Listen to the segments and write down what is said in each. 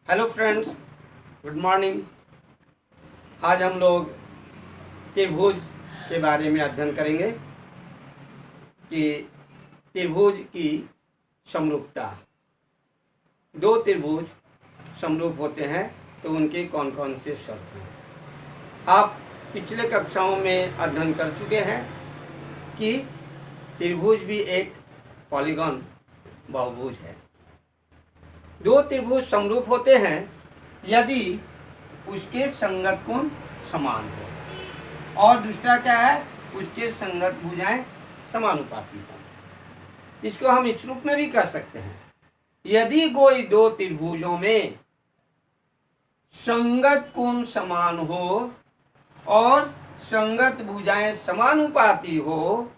Hello friends, good morning. आज हम लोग त्रिभुज के बारे में अध्ययन करेंगे कि त्रिभुज की समरूपता। दो त्रिभुज समरूप होते हैं तो उनके कौन कौन से शर्त हैं। आप पिछले कक्षाओं में अध्ययन कर चुके हैं कि त्रिभुज भी एक पॉलीगॉन बहुभुज है। दो त्रिभुज समरूप होते हैं यदि उसके संगत कोण समान हो, और दूसरा क्या है, उसके संगत भुजाएं समानुपाती हो। इसको हम इस रूप में भी कर सकते हैं, यदि कोई दो त्रिभुजों में संगत कोण समान हो और संगत भुजाएं समानुपाती हो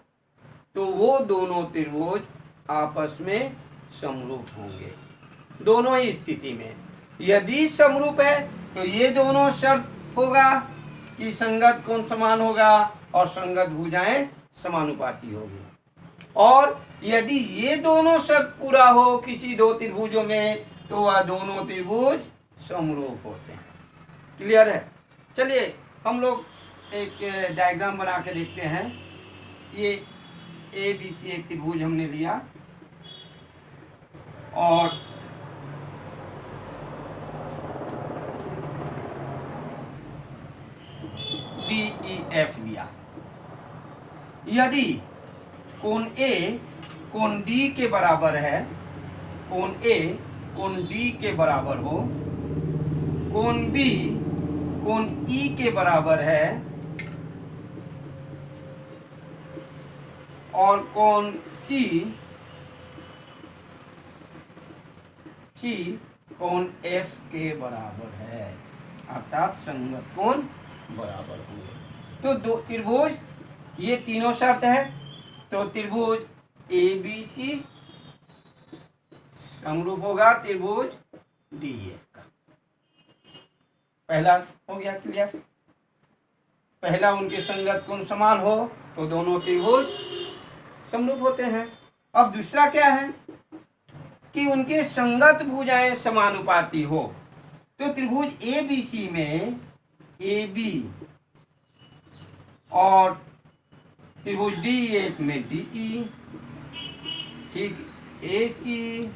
तो वो दोनों त्रिभुज आपस में समरूप होंगे। दोनों ही स्थिति में यदि समरूप है तो ये दोनों शर्त होगा कि संगत कोण समान होगा और संगत भुजाएं समानुपाती होगी, और यदि ये दोनों शर्त पूरा हो किसी दो त्रिभुजों में तो वह दोनों त्रिभुज समरूप होते हैं। क्लियर है? चलिए हम लोग एक डायग्राम बना के देखते हैं। ये ए बी सी एक त्रिभुज हमने लिया और डी ई एफ लिया। यदि कोण ए कोण डी के बराबर है, कोण ए कोण डी के बराबर हो, कोण बी कोण ई के बराबर है और कोण सी कोण एफ के बराबर है, अर्थात संगत कोण बराबर हुए तो दो त्रिभुज, ये तीनों शर्त है तो त्रिभुज ए बी सी समरूप होगा त्रिभुज डी एफ का। पहला हो गया क्लियर। पहला उनके संगत कोण समान हो तो दोनों त्रिभुज समरूप होते हैं। अब दूसरा क्या है कि उनके संगत भुजाएं समानुपाती हो, तो त्रिभुज ए बी सी में ए बी और त्रिभुज डी एफ में डी ई, ठीक, ए सी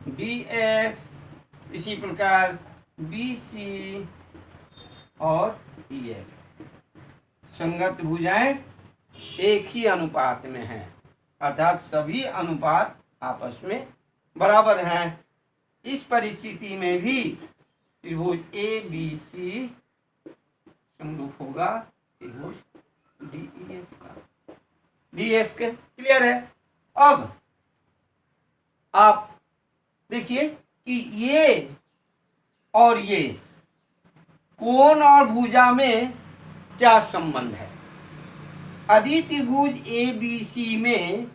डी एफ, इसी प्रकार बी सी और ई एफ, संगत भुजाएं एक ही अनुपात में हैं, अर्थात सभी अनुपात आपस में बराबर हैं। इस परिस्थिति में भी त्रिभुज ए बी सी समरूप होगा त्रिभुज डी ई एफ का, डी एफ के। क्लियर है? अब आप देखिए कि ये और ये कोण और भुजा में क्या संबंध है। यदि त्रिभुज ए बी सी में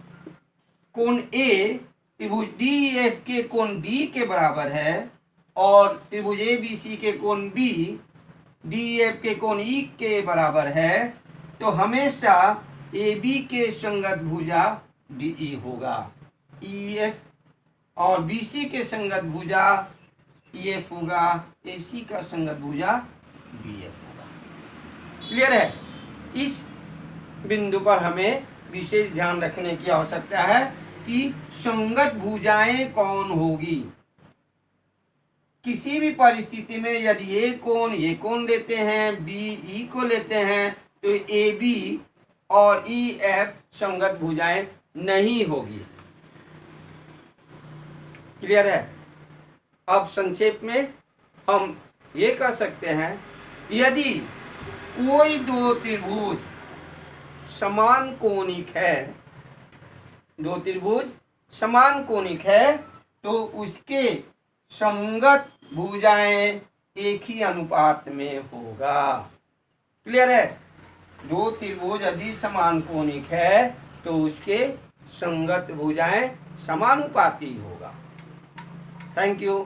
कोण ए त्रिभुज डी एफ के कोण डी के बराबर है और त्रिभुज ए बी सी के कोण बी डी एफ के कोण ई के बराबर है, तो हमेशा ए बी के संगत भुजा डी ई होगा ई एफ, और बी सी के संगत भुजा ई एफ होगा, ए सी का संगत भुजा बी एफ होगा। क्लियर है? इस बिंदु पर हमें विशेष ध्यान रखने की आवश्यकता है कि संगत भुजाएं कौन होगी। किसी भी परिस्थिति में यदि ये कोण लेते हैं, बी ई को लेते हैं, तो ए बी और ई एफ संगत भुजाएं नहीं होगी। क्लियर है? अब संक्षेप में हम ये कह सकते हैं, यदि कोई दो त्रिभुज समान कोणिक है, दो त्रिभुज समान कोणिक है, तो उसके संगत भुजाएं एक ही अनुपात में होगा। क्लियर है? दो त्रिभुज यदि समान कोणिक है तो उसके संगत भुजाएं समानुपाती होगा। Thank you.